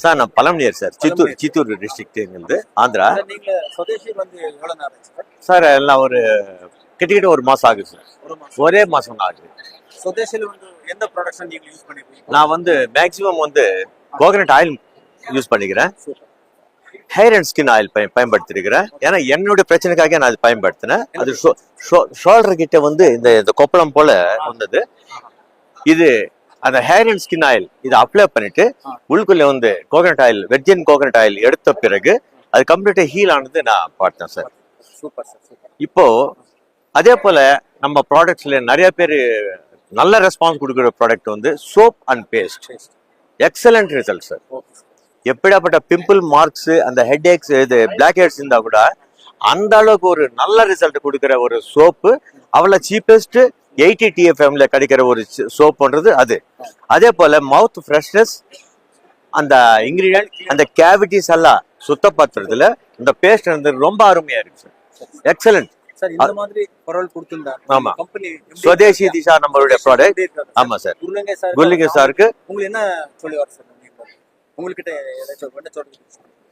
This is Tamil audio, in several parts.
சார் நான் பழமனியர் சார், சித்தூர் டிஸ்ட்ரிக்ட் எங்களுக்கு ஆந்திரா. நீங்க சுதேசி வந்து எவ்வளவு நேரம் ஆச்சு சார்? சார் எல்லாம் ஒரு கிட்டத்தட்ட ஒரு மாசம் ஆகுது சார். ஒரே மாசம் ஆகுது. சுதேசில வந்து எந்த ப்ரொடக்ஷன் நீங்க யூஸ் பண்ணிருக்கீங்க? நான் வந்து மேக்ஸிமம் வந்து கோகனட் ஆயில் யூஸ் பண்ணிக்கிறேன். ஹேர் அண்ட் ஸ்கின் ஆயில் பயன்படுத்திருக்கிறேன். ஏன்னா என்னுடைய பிரச்சனைக்காக நான் அது பயன்படுத்தினேன். அது ஷோல்டர் கிட்ட வந்து இந்த கொப்பளம் போல வந்தது. இது அந்த ஹேர் அண்ட் ஸ்கின் ஆயில் இதை அப்ளை பண்ணிட்டு உள்ளுக்குள்ள வந்து coconut oil, virgin coconut oil எடுத்த பிறகு அது கம்ப்ளீட்டா ஹீல் ஆனது நான் பார்த்தேன் சார். Super sir, super. இப்போ அதே போல நம்ம ப்ராடக்ட்ஸ்ல நிறைய பேர் நல்ல ரெஸ்பான்ஸ் கொடுக்குற ப்ராடக்ட் வந்து soap and paste. Excellent result sir. எப்படியாப்பட்ட பிம்பிள் மார்க்ஸ், அந்த ஹெட் ஏக்ஸ், இது பிளாக் ஹெட்ஸ் இருந்தா கூட அந்த அளவுக்கு ஒரு நல்ல ரிசல்ட் கொடுக்குற ஒரு சோப்பு, அவ்வளவு சீப்பஸ்ட் 80 TFMல கிடைக்கிற ஒரு சோப்புன்றது அது. அதே போல மவுத் ஃப்ரெஷ்னஸ், அந்த இன்கிரீடியன்ட், அந்த கேவிட்டிஸ் எல்லாம் சுத்தப்படுத்துறதுல இந்த பேஸ்ட் வந்து ரொம்ப அருமையா இருக்கு சார். Excellent sir. இந்த மாதிரி பரவல் கொடுத்திருந்தா ஆமா, கம்பெனி சுதேசி திஷா நம்மளுடைய ப்ராடக்ட். ஆமா சார். குல்லிங்க சாருக்கு உங்களுக்கு என்ன சொல்லுவார் சார்? உங்ககிட்ட ஏதாச்சும் என்ன சொல்றீங்க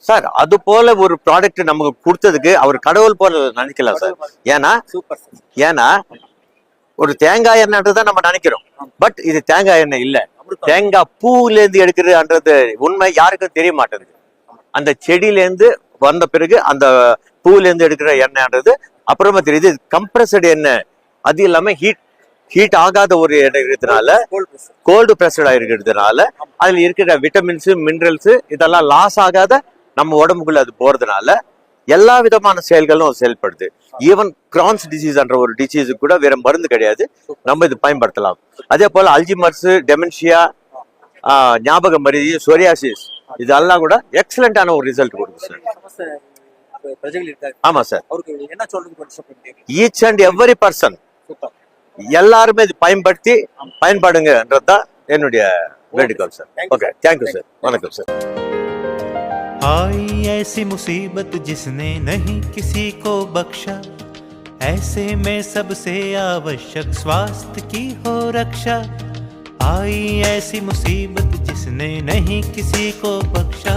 சார்? அது போல ஒரு ப்ராடக்ட் நமக்கு கொடுத்ததுக்கு அவர் கடவுள் போல நினைக்கலாம் சார். ஏன்னா ஒரு தேங்காய் எண்ணெய்ன்றதான் நம்ம நினைக்கிறோம். பட் இது தேங்காய் எண்ணெய் இல்ல, தேங்காய் பூல இருந்து எடுக்கிறதுன்றது உண்மை யாருக்கும் தெரிய மாட்டேங்குது. அந்த செடியில இருந்து வந்த பிறகு அந்த பூல இருந்து எடுக்கிற எண்ணெய்ன்றது அப்புறமா தெரியுது. கம்ப்ரஸ்டு எண்ணெய், அது இல்லாம ஹீட் ஆகாத ஒரு எண்ணெய் இருக்கிறதுனால, கோல்டு பிரஸ்டா இருக்கிறதுனால அதுல இருக்கிற விட்டமின்ஸ், மினரல்ஸ் இதெல்லாம் லாஸ் ஆகாத நம்ம உடம்புக்குள்ள அது போறதுனால எல்லா விதமான செயல்களும் செயல்படுது. ஈவன் கிரான்ஸ் டிசீஸ் என்ற ஒரு டிசீஸ் கூட வேற மருந்து கிடையாது, நம்ம இது பயன்படுத்தலாம். அதே போல அல்ஜிமர்ஸ், டெமென்ஷியா, ஞாபக மருதி, சொரியாசிஸ் இதெல்லாம் கூட எக்ஸலண்டான ஒரு ரிசல்ட் கொடுக்கும் சார். ஆமா sir. Each and every person எல்லாருமே இது பயன்படுங்கன்றதுதான் என்னுடைய வேண்டுகோள் சார். Okay, thank you sir. வணக்கம் சார். आई ऐसी मुसीबत जिसने नहीं किसी को बख्शा, ऐसे में सबसे आवश्यक स्वास्थ्य की हो रक्षा। आई ऐसी मुसीबत जिसने नहीं किसी को बख्शा,